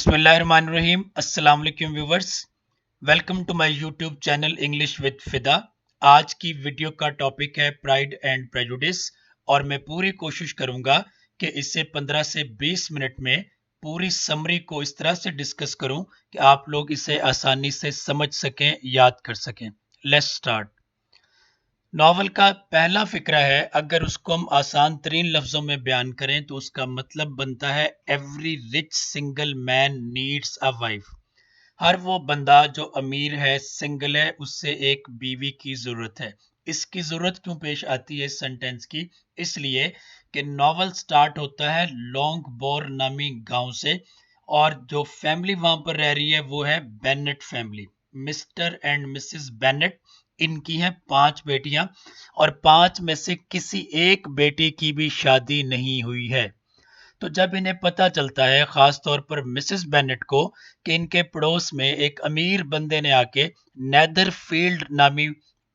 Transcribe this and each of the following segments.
बिस्मिल्लाहिर्रहमानिर्रहीम। अस्सलाम वालेकुम viewers, welcome to my YouTube channel English with Fida. आज की वीडियो का टॉपिक है प्राइड एंड प्रेजुडिस और मैं पूरी कोशिश करूंगा कि इसे 15 से 20 मिनट में पूरी समरी को इस तरह से डिस्कस करूं कि आप लोग इसे आसानी से समझ सकें, याद कर सकें। Let's start. नॉवल का पहला फिक्रा है, अगर उसको हम आसान तरीन लफ्जों में बयान करें तो उसका मतलब बनता है every rich single man needs a wife. हर वो बंदा जो अमीर है, सिंगल है, उससे एक बीवी की जरूरत है। इसकी जरूरत क्यों पेश आती है इस सेंटेंस की? इसलिए कि नॉवल स्टार्ट होता है लॉन्ग बोर नामी गांव से और जो फैमिली वहां पर रह रही है वो है Bennett family. Mister and Mrs Bennett, इनकी हैं 5 बेटियां और 5 में से किसी एक बेटी की भी शादी नहीं हुई है। तो जब इन्हें पता चलता है, खास तौर पर मिसेस बेनेट को, कि इनके पड़ोस में एक अमीर बंदे ने आके नेदरफील्ड नामी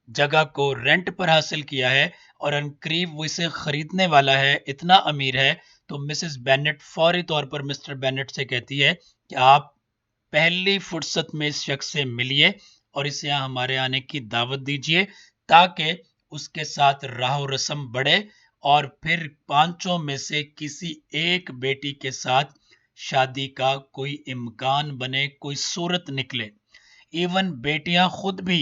जगह को रेंट पर हासिल किया है और अनकरीब वो इसे खरीदने वाला है, इतना अमीर है, तो मिसेस बेनेट फौरी तौर पर मिस्टर बेनेट से कहती है कि आप पहली फुर्सत में इस शख्स से मिलिए और इसे यहाँ हमारे आने की दावत दीजिए ताकि उसके साथ राह रस्म बढ़े और फिर 5 में से किसी एक बेटी के साथ शादी का कोई इम्कान बने, कोई सूरत निकले। इवन बेटियां खुद भी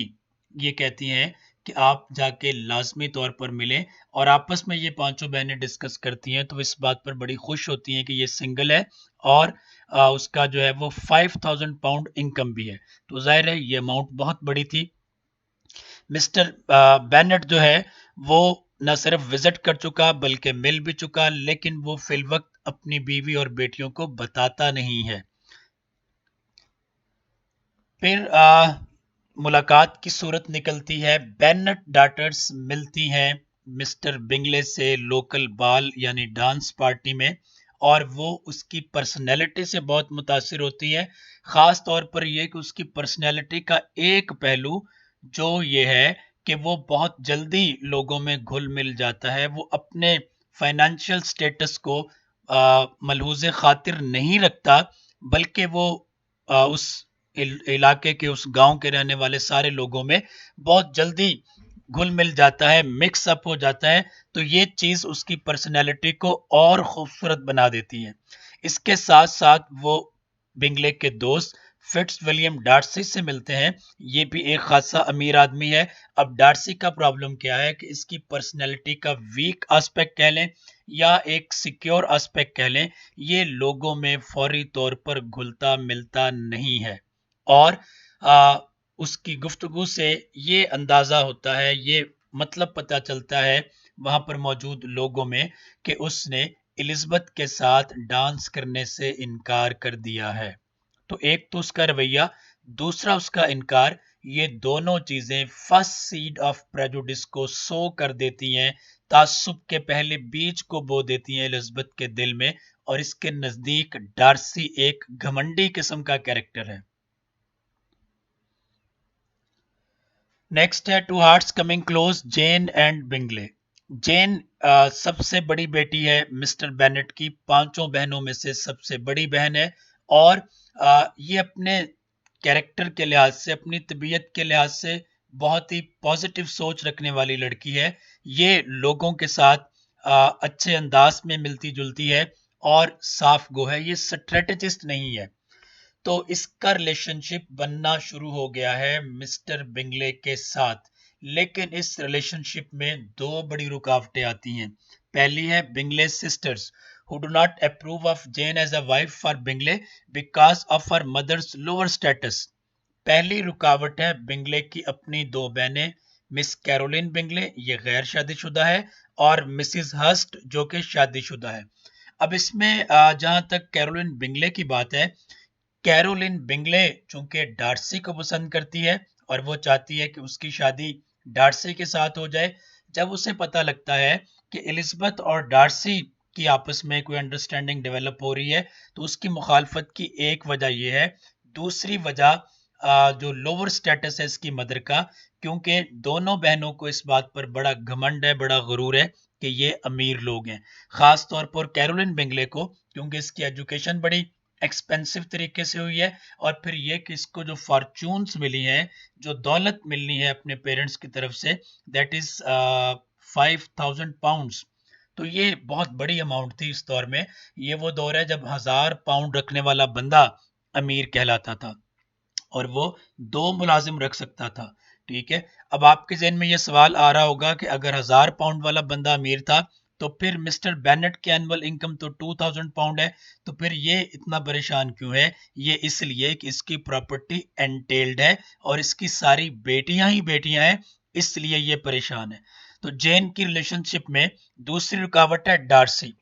ये कहती हैं कि आप जाके लाजमी तौर पर मिलें और आपस में ये 5 बहनें डिस्कस करती हैं तो इस बात पर बड़ी खुश होती हैं कि ये सिंगल है और उसका जो है वो 5000 पाउंड इनकम भी है। तो जाहिर है ये अमाउंट बहुत बड़ी थी। मिस्टर बेनेट जो है वो न सिर्फ विजिट कर चुका बल्कि मिल भी चुका, लेकिन वो फिल वक्त अपनी बीवी और बेटियों को बताता नहीं है। फिर मुलाकात की सूरत निकलती है। बेनेट डॉटर्स मिलती हैं मिस्टर बिंगले से लोकल बाल यानी डांस पार्टी में और वो उसकी पर्सनैलिटी से बहुत मुतासिर होती हैं। ख़ास तौर पर यह कि उसकी पर्सनैलिटी का एक पहलू जो ये है कि वो बहुत जल्दी लोगों में घुल मिल जाता है। वो अपने फाइनेंशियल स्टेटस को मलहूज़ खातिर नहीं रखता, बल्कि वो उस इलाके के, उस गांव के रहने वाले सारे लोगों में बहुत जल्दी घुल मिल जाता है, मिक्स अप हो जाता है। तो ये चीज उसकी पर्सनैलिटी को और खूबसूरत बना देती है। इसके साथ साथ वो बिंगले के दोस्त फिट्स विलियम डार्सी से मिलते हैं। ये भी एक खासा अमीर आदमी है। अब डार्सी का प्रॉब्लम क्या है कि इसकी पर्सनैलिटी का वीक एस्पेक्ट कह लें या एक सिक्योर एस्पेक्ट कह लें, ये लोगों में फौरी तौर पर घुलता मिलता नहीं है और उसकी गुफ्तगू से ये अंदाजा होता है, ये मतलब पता चलता है वहां पर मौजूद लोगों में कि उसने एलिजाबेथ के साथ डांस करने से इनकार कर दिया है। तो एक तो उसका रवैया, दूसरा उसका इनकार, ये दोनों चीजें फर्स्ट सीड ऑफ प्रेजुडिस को सो कर देती हैं, तासुब के पहले बीज को बो देती हैं एलिजाबेथ के दिल में। और इसके नजदीक डार्सी एक घमंडी किस्म का कैरेक्टर है। नेक्स्ट है two hearts coming close, Jane and Bingley. Jane सबसे बड़ी बेटी है मिस्टर बेनेट की, 5 बहनों में से सबसे बड़ी बहन है और ये अपने कैरेक्टर के लिहाज से, अपनी तबीयत के लिहाज से बहुत ही पॉजिटिव सोच रखने वाली लड़की है। ये लोगों के साथ अच्छे अंदाज में मिलती जुलती है और साफ गो है, ये स्ट्रेटेजिस्ट नहीं है। तो इसका रिलेशनशिप बनना शुरू हो गया है मिस्टर बिंगले के साथ। लेकिन इस रिलेशनशिप में 2 बड़ी रुकावटें आती हैं। पहली है Bingley sisters who do not approve of Jane as a wife for Bingley because of her mother's lower status। पहली रुकावट है बिंगले की अपनी 2 बहनें, मिस कैरोलिन बिंगले, ये गैर शादीशुदा है, और मिसिस हर्स्ट जो कि शादीशुदा है। अब इसमें जहां तक कैरोलिन बिंगले की बात है, कैरोलिन बिंगले चूंकि डार्सी को पसंद करती है और वो चाहती है कि उसकी शादी डार्सी के साथ हो जाए। जब उसे पता लगता है कि एलिजाबेथ और डार्सी की आपस में कोई अंडरस्टैंडिंग डेवलप हो रही है, तो उसकी मुखालफत की एक वजह यह है। दूसरी वजह जो लोअर स्टेटस है इसकी मदर का, क्योंकि दोनों बहनों को इस बात पर बड़ा घमंड है, बड़ा गुरूर है कि ये अमीर लोग हैं। खास तौर पर कैरोलिन बिंगले को, क्योंकि इसकी एजुकेशन बड़ी एक्सपेंसिव तरीके से हुई है, और फिर ये कि इसको जो फॉर्चून्स मिली हैं, जो दौलत मिलनी है अपने पेरेंट्स की तरफ से, दैट इज 5,000 पाउंड्स। तो ये बहुत बड़ी अमाउंट थी इस दौर में। ये वो दौर है जब 1,000 पाउंड रखने वाला बंदा अमीर कहलाता था, और वो 2 मुलाजिम रख सकता था। ठीक है, अब आपके जहन में ये सवाल आ रहा होगा कि अगर 1,000 पाउंड वाला बंदा अमीर था, तो फिर मिस्टर बेनेट की एनुअल इनकम तो 2,000 पाउंड है, तो फिर ये इतना परेशान क्यों है? ये इसलिए कि इसकी प्रॉपर्टी एंटेल्ड है और इसकी सारी बेटियां ही बेटियां हैं, इसलिए ये परेशान है। तो जेन की रिलेशनशिप में दूसरी रुकावट है डार्सी।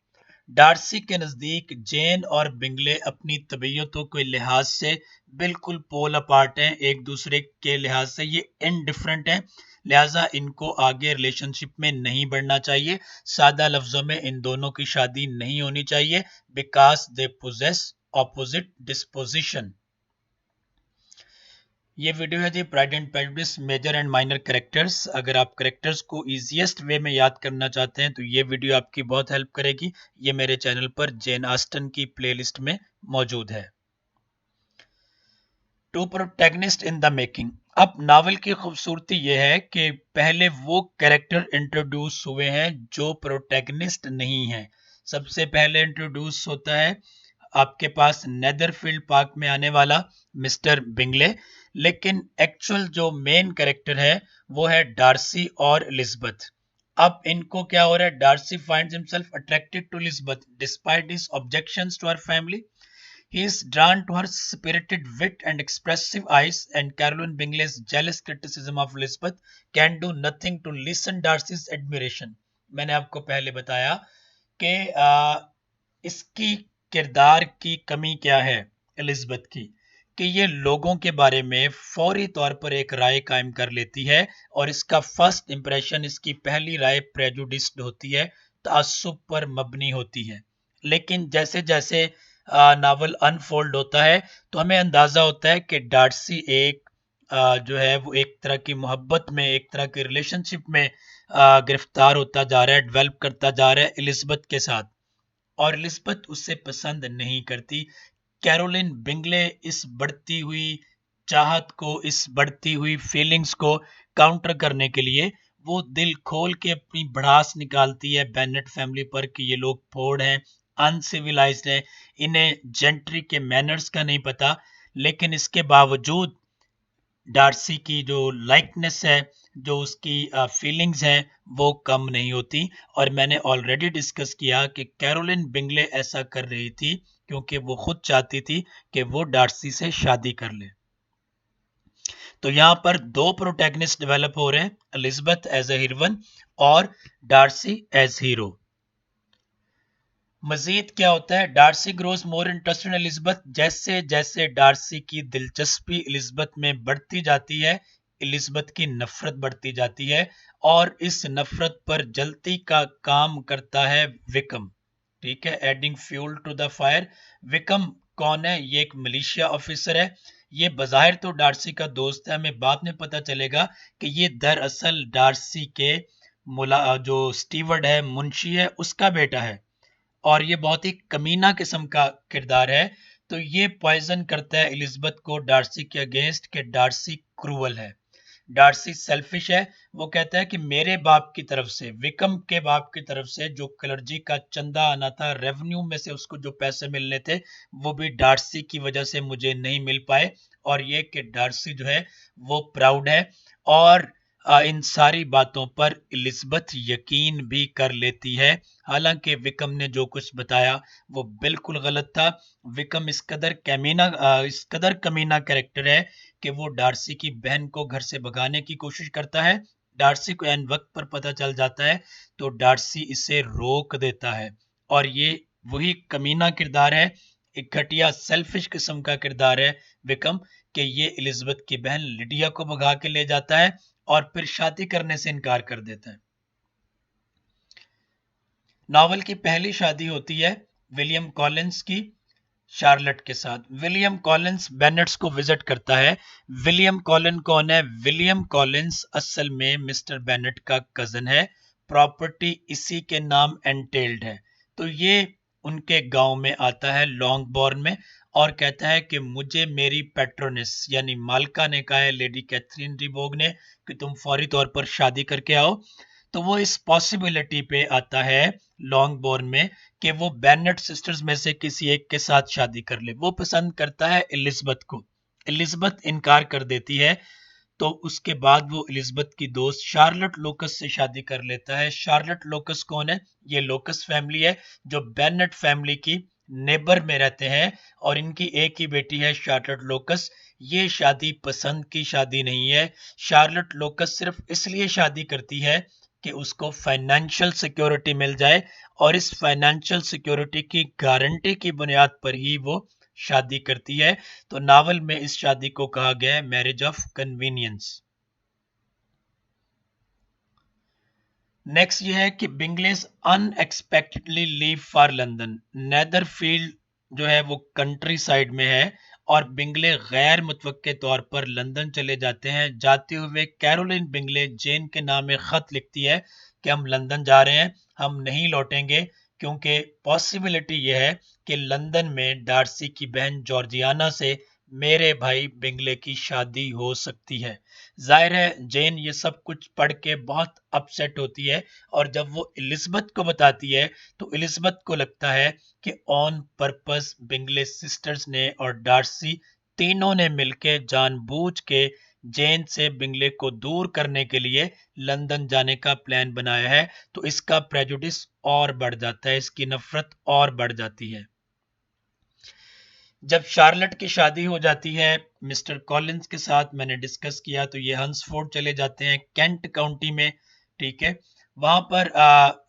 डार्सी के नजदीक जेन और बिंगले अपनी तबीयतों के लिहाज से बिल्कुल पोल अपार्ट हैं, एक दूसरे के लिहाज से ये इनडिफरेंट हैं, लिहाजा इनको आगे रिलेशनशिप में नहीं बढ़ना चाहिए। सादा लफ्जों में इन दोनों की शादी नहीं होनी चाहिए, because they possess opposite disposition. ये वीडियो है जी Pride and Prejudice major and minor characters. अगर आप कैरेक्टर्स को इजीएस्ट वे में याद करना चाहते हैं तो ये वीडियो आपकी बहुत हेल्प करेगी। ये मेरे चैनल पर जेन आस्टन की प्लेलिस्ट में मौजूद है। To protagonist in the making. अब नावल की खूबसूरती यह है कि पहले वो कैरेक्टर इंट्रोड्यूस हुए हैं जो प्रोटैगनिस्ट नहीं है। सबसे पहले इंट्रोड्यूस होता है आपके पास नेदरफील्ड पार्क में आने वाला मिस्टर बिंगले, लेकिन एक्चुअल जो मेन कैरेक्टर है वो है डार्सी और एलिजबेथ। अब इनको क्या हो रहा है? Darcy finds himself attracted to Elizabeth despite his objections to her family. He is drawn to her spirited wit and expressive eyes, and Caroline Bingley's jealous criticism of Elizabeth can do nothing to lessen Darcy's admiration. मैंने आपको पहले बताया कि इसकी किरदार की कमी क्या है एलिजबेथ की, कि ये लोगों के बारे में फौरी तौर पर एक राय कायम कर लेती है, और इसका फर्स्ट इंप्रेशन, इसकी पहली राय प्रेजुडिस्ड होती है, ताज्जुब पर मबनी होती है। लेकिन जैसे जैसे नावल अनफोल्ड होता है तो हमें अंदाजा होता है कि डार्सी एक जो है वो एक तरह की मोहब्बत में, एक तरह की रिलेशनशिप में गिरफ्तार होता जा रहा है, डेवलप करता जा रहा है एलिजबेथ के साथ, और एलिजबेथ उससे पसंद नहीं करती। कैरोलिन बिंगले इस बढ़ती हुई चाहत को, इस बढ़ती हुई फीलिंग्स को काउंटर करने के लिए वो दिल खोल के अपनी भड़ास निकालती है बेनेट फैमिली पर कि ये लोग फोड़ हैं, अनसिविलाइज्ड हैं, इन्हें जेंट्री के मैनर्स का नहीं पता। लेकिन इसके बावजूद डार्सी की जो लाइकनेस है, जो उसकी फीलिंग्स हैं, वो कम नहीं होती। और मैंने ऑलरेडी डिस्कस किया कि कैरोलिन बिंगले ऐसा कर रही थी क्योंकि वो खुद चाहती थी कि वो डार्सी से शादी कर ले। तो यहाँ पर दो प्रोटैगनिस्ट डेवलप हो रहे हैं, एलिजबेथ एज ए हीरोइन और डार्सी एज हीरो। मजीद क्या होता है? Darcy grows more interested in Elizabeth. जैसे जैसे डार्सी की दिलचस्पी एलिजबेथ में बढ़ती जाती है, एलिजबेथ की नफरत बढ़ती जाती है, और इस नफरत पर जलती का काम करता है विकम। ठीक है, adding fuel to the fire. Wickham कौन है? ये एक मिलिशिया ऑफिसर है। ये बज़ाहिर तो डार्सी का दोस्त है, हमें बाद में पता चलेगा कि ये दरअसल डार्सी के जो स्टीवर्ड है, मुंशी है, उसका बेटा है, और ये बहुत ही कमीना किस्म का किरदार है। तो ये पॉइजन करता है एलिजबेथ को डार्सी के अगेंस्ट कि डार्सी क्रूअल है, डार्सी सेल्फिश है। वो कहता है कि मेरे बाप की तरफ से, विकम के बाप की तरफ से जो क्लर्जी का चंदा आना था, रेवेन्यू में से उसको जो पैसे मिलने थे, वो भी डार्सी की वजह से मुझे नहीं मिल पाए। और ये कि डार्सी जो है वो प्राउड है, और इन सारी बातों पर एलिजबेथ यकीन भी कर लेती है। हालांकि विकम ने जो कुछ बताया वो बिल्कुल गलत था। विकम इस कदर कमीना कैरेक्टर है कि वो डार्सी की बहन को घर से भगाने की कोशिश करता है। डार्सी को एन वक्त पर पता चल जाता है तो डार्सी इसे रोक देता है, और ये वही कमीना किरदार है, एक घटिया सेल्फिश किस्म का किरदार है विकम, कि ये एलिजबेथ की बहन लिडिया को भगा के ले जाता है और फिर शादी करने से इनकार कर देता है। नॉवल की पहली शादी होती है विलियम कॉलिंस की शार्लेट के साथ। विलियम कॉलिंस बेनेट्स को विजिट करता है। विलियम कॉलिन कौन है? विलियम कॉलिंस असल में मिस्टर बेनेट का कजन है, प्रॉपर्टी इसी के नाम एंटेल्ड है। तो ये उनके गांव में आता है लॉन्गबॉर्न में, और कहता है कि मुझे मेरी पेट्रोनिस यानी मालका ने कहा है, लेडी कैथरीन रिबोग ने, कि तुम फौरी तौर पर शादी करके आओ। तो वो इस पॉसिबिलिटी पे आता है लॉन्गबोर्न में कि वो बेनेट सिस्टर्स में से किसी एक के साथ शादी कर ले। वो पसंद करता है एलिजबेथ को। एलिजबेथ इनकार कर देती है। तो उसके बाद वो एलिजबेथ की दोस्त शार्लट लोकस से शादी कर लेता है। शार्लट लोकस कौन है? ये लोकस फैमिली है जो बेनेट फैमिली की नेबर में रहते हैं, और इनकी एक ही बेटी है शार्लट लोकस। ये शादी पसंद की शादी नहीं है। शार्लट लोकस सिर्फ इसलिए शादी करती है कि उसको फाइनेंशियल सिक्योरिटी मिल जाए, और इस फाइनेंशियल सिक्योरिटी की गारंटी की बुनियाद पर ही वो शादी करती है। तो नावल में इस शादी को कहा गया है मैरिज ऑफ कन्वीनियंस। नेक्स्ट ये है कि Bingley's unexpectedly leave for London. Netherfield जो है वो कंट्री साइड में है, और बिंगले गैर मुतवक्के तौर पर लंदन चले जाते हैं। जाते हुए कैरोलिन बिंगले जेन के नाम एक खत लिखती है कि हम लंदन जा रहे हैं, हम नहीं लौटेंगे, क्योंकि पॉसिबिलिटी यह है कि लंदन में डार्सी की बहन जॉर्जियाना से मेरे भाई बिंगले की शादी हो सकती है। जाहिर है जेन ये सब कुछ पढ़ के बहुत अपसेट होती है, और जब वो एलिजबेथ को बताती है तो एलिजबेथ को लगता है कि ऑन पर्पस बिंगले सिस्टर्स ने और डार्सी तीनों ने मिलकर जानबूझ के जेन से बिंगले को दूर करने के लिए लंदन जाने का प्लान बनाया है। तो इसका प्रेजुडिस और बढ़ जाता है, इसकी नफरत और बढ़ जाती है। जब शार्लेट की शादी हो जाती है मिस्टर कॉलिंस के साथ, मैंने डिस्कस किया, तो ये हंसफोर्ड चले जाते हैं केंट काउंटी में। ठीक है, वहां पर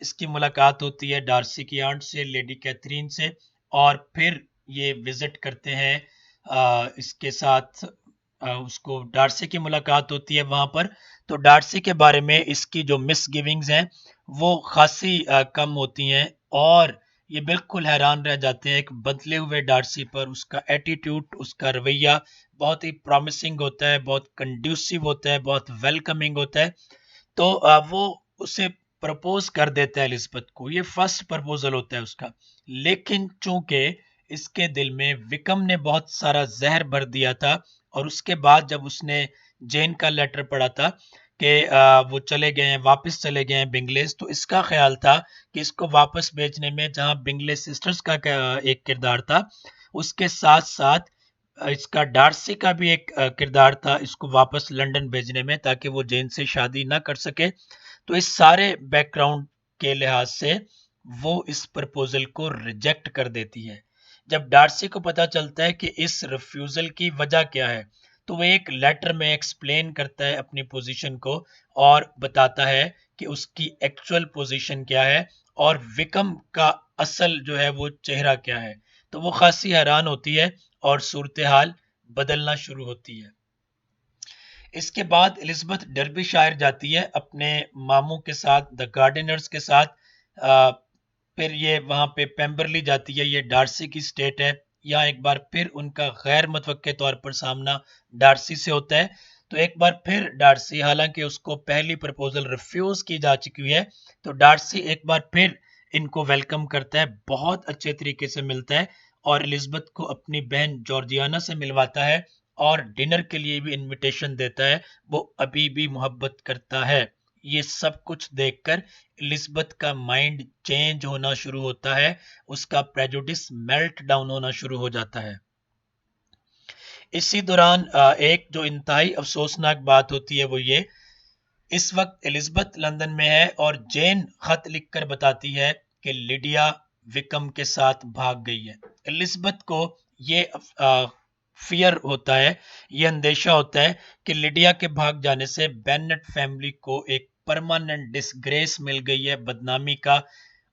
इसकी मुलाकात होती है डार्सी की आंट से, लेडी कैथरीन से, और फिर ये विजिट करते हैं इसके साथ। उसको डार्सी की मुलाकात होती है वहां पर। तो डार्सी के बारे में इसकी जो मिसगिविंग्स हैं वो खासी कम होती हैं, और ये बिल्कुल हैरान रह जाते हैं एक बदले हुए डार्सी पर। उसका एटीट्यूड, उसका रवैया बहुत ही प्रॉमिसिंग होता है, बहुत कंड्यूसिव होता है, बहुत वेलकमिंग होता है। तो वो उसे प्रपोज कर देता है एलिजबेथ को। ये फर्स्ट प्रपोजल होता है उसका। लेकिन चूंकि इसके दिल में विकम ने बहुत सारा जहर भर दिया था, और उसके बाद जब उसने जेन का लेटर पढ़ा था कि वो चले गए हैं, वापस चले गए हैं बिंगलेस, तो इसका ख्याल था कि इसको वापस भेजने में जहां बिंगलेस सिस्टर्स का एक किरदार था, उसके साथ साथ इसका डार्सी का भी एक किरदार था इसको वापस लंदन भेजने में, ताकि वो जेन से शादी ना कर सके। तो इस सारे बैकग्राउंड के लिहाज से वो इस प्रपोजल को रिजेक्ट कर देती है। जब डार्सी को पता चलता है कि इस रिफ्यूजल की वजह क्या है, तो वो एक लेटर में एक्सप्लेन करता है अपनी पोजीशन को, और बताता है कि उसकी एक्चुअल पोजीशन क्या है, और विकम का असल जो है वो चेहरा क्या है। तो वो खासी हैरान होती है, और सूरत हाल बदलना शुरू होती है। इसके बाद एलिजबेथ डर्बीशायर जाती है अपने मामू के साथ, द गार्डनर्स के साथ। फिर ये वहां पे पेम्बरली जाती है, ये डार्सी की स्टेट है। यहाँ एक बार फिर उनका गैर मुतवक्के तौर पर सामना डार्सी से होता है। तो एक बार फिर डार्सी, हालांकि उसको पहली प्रपोजल रिफ्यूज की जा चुकी है, तो डार्सी एक बार फिर इनको वेलकम करता है, बहुत अच्छे तरीके से मिलता है, और एलिजबेथ को अपनी बहन जॉर्जियाना से मिलवाता है, और डिनर के लिए भी इनविटेशन देता है। वो अभी भी मोहब्बत करता है। ये सब कुछ देखकर एलिजबेथ का माइंड चेंज होना शुरू होता है, उसका प्रेजुडिस मेल्ट डाउन होना शुरू हो जाता है। इसी दौरान एक जो इंतहाई अफसोसनाक बात होती है वो ये, इस वक्त एलिजबेथ लंदन में है, और जेन खत लिखकर बताती है कि लिडिया विकम के साथ भाग गई है। एलिजबेथ को ये फियर होता है, ये अंदेशा होता है कि लिडिया के भाग जाने से बेनेट फैमिली को एक परमानेंट डिसग्रेस मिल गई है, बदनामी का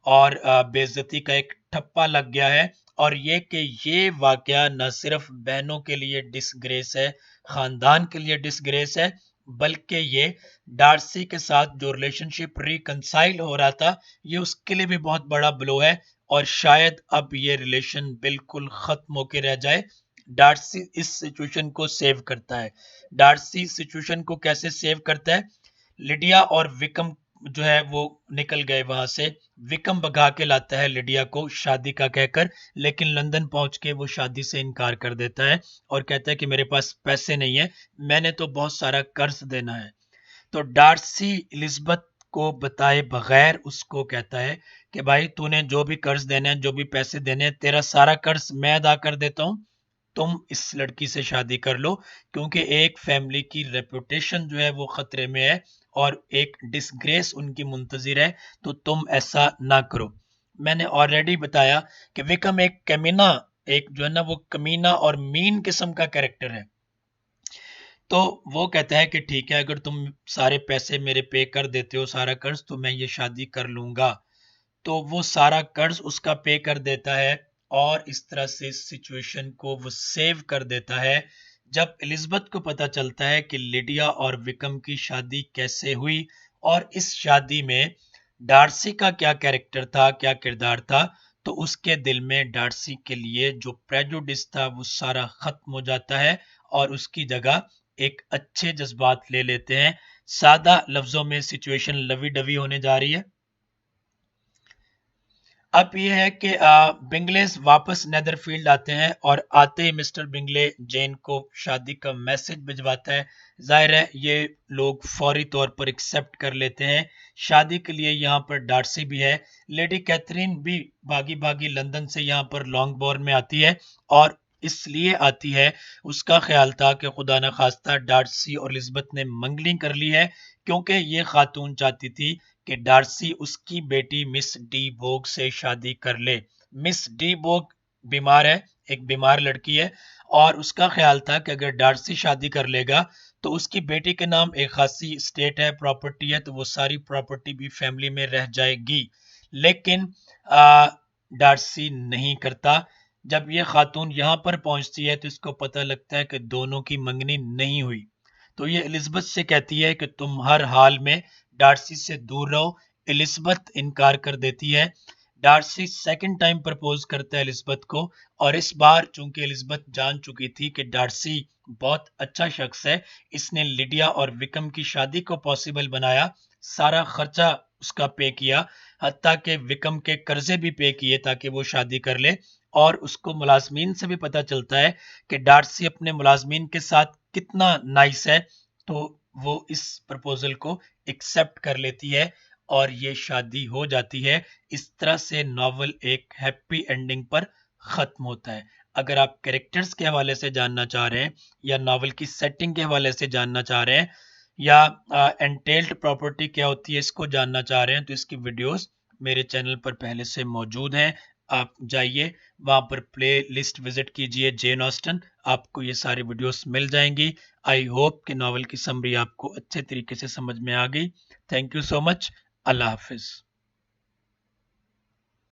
और बेइज्जती का एक ठप्पा लग गया है। और ये कि ये वाकया न सिर्फ बहनों के लिए डिसग्रेस है, खानदान के लिए डिसग्रेस है, बल्कि ये डार्सी के साथ जो रिलेशनशिप रिकंसाइल हो रहा था, ये उसके लिए भी बहुत बड़ा ब्लो है, और शायद अब ये रिलेशन बिल्कुल खत्म होके रह जाए। डार्सी इस सिचुएशन को सेव करता है। डार्सी सिचुएशन को कैसे सेव करता है? लिडिया और विकम जो है वो निकल गए वहां से। विक्रम भगा के लाता है लिडिया को शादी का कहकर, लेकिन लंदन पहुंच के वो शादी से इनकार कर देता है और कहता है कि मेरे पास पैसे नहीं है, मैंने तो बहुत सारा कर्ज देना है। तो डार्सी एलिजबेथ को बताए बगैर उसको कहता है कि भाई तूने जो भी कर्ज देने हैं, जो भी पैसे देने हैं, तेरा सारा कर्ज मैं अदा कर देता हूँ, तुम इस लड़की से शादी कर लो, क्योंकि एक फैमिली की रेपुटेशन जो है वो खतरे में है और एक डिसग्रेस उनकी मुंतजिर है, तो तुम ऐसा ना करो। मैंने ऑलरेडी बताया कि विक्रम एक कमीना, एक जो है ना वो कमीना और मीन किस्म का कैरेक्टर है। तो वो कहता है कि ठीक है, अगर तुम सारे पैसे मेरे पे कर देते हो, सारा कर्ज, तो मैं ये शादी कर लूंगा। तो वो सारा कर्ज उसका पे कर देता है और इस तरह से सिचुएशन को वो सेव कर देता है। जब एलिजबेथ को पता चलता है कि लिडिया और विक्रम की शादी कैसे हुई और इस शादी में डार्सी का क्या कैरेक्टर था, क्या किरदार था, तो उसके दिल में डार्सी के लिए जो प्रेजुडिस था वो सारा खत्म हो जाता है और उसकी जगह एक अच्छे जज्बात ले लेते हैं। सादा लफ्जों में सिचुएशन लवी डवी होने जा रही है। अब ये है कि बिंगलेस वापस नेदरफील्ड आते हैं और आते ही मिस्टर बिंगले जेन को शादी का मैसेज भिजवाता है। जाहिर है ये लोग फौरी तौर पर एक्सेप्ट कर लेते हैं। शादी के लिए यहाँ पर डार्सी भी है। लेडी कैथरीन भी भागी भागी लंदन से यहाँ पर लॉन्गबोर्न में आती है और इसलिए आती है, उसका ख्याल था कि खुदा न खास्ता डार्सी और एलिजबेथ ने मंगनी कर ली है, क्योंकि ये खातून चाहती थी कि डार्सी उसकी बेटी मिस डी बोग से शादी कर ले। मिस डी बोग बीमार है, एक बीमार लड़की है, और उसका ख्याल था कि अगर डार्सी शादी कर लेगा तो उसकी बेटी के नाम एक खासी स्टेट है, प्रॉपर्टी है, तो वो सारी प्रॉपर्टी भी फैमिली में रह जाएगी। लेकिन डार्सी नहीं करता। जब ये खातून यहाँ पर पहुंचती है तो इसको पता लगता है कि दोनों की मंगनी नहीं हुई। तो ये एलिजबेथ से कहती है कि तुम हर हाल में डार्सी से दूर रहो। एलिजबेथ इनकार कर देती है। डार्सी सेकंड टाइम प्रपोज करता है एलिजबेथ को, और इस बार चूंकि एलिजबेथ जान चुकी थी कि डार्सी बहुत अच्छा शख्स है, इसने लिडिया और विक्रम की शादी को पॉसिबल बनाया, सारा खर्चा उसका पे किया, हत्ता के विक्रम के कर्जे भी पे किए ताकि वो शादी कर ले। और उसको मुलाजमीन से भी पता चलता है कि डार्सी अपने मुलाजमीन के साथ कितना नाइस है, तो वो इस प्रपोजल को एक्सेप्ट कर लेती है और ये शादी हो जाती है। इस तरह से नॉवल एक हैप्पी एंडिंग पर खत्म होता है। अगर आप कैरेक्टर्स के हवाले से जानना चाह रहे हैं या नॉवल की सेटिंग के हवाले से जानना चाह रहे हैं या एंटेल्ड प्रॉपर्टी क्या होती है इसको जानना चाह रहे हैं, तो इसकी वीडियोस मेरे चैनल पर पहले से मौजूद हैं। आप जाइए वहां पर प्ले लिस्ट विजिट कीजिए जेन ऑस्टन, आपको ये सारी वीडियोस मिल जाएंगी। आई होप कि नॉवल की समरी आपको अच्छे तरीके से समझ में आ गई। Thank you so much. Allah Hafiz.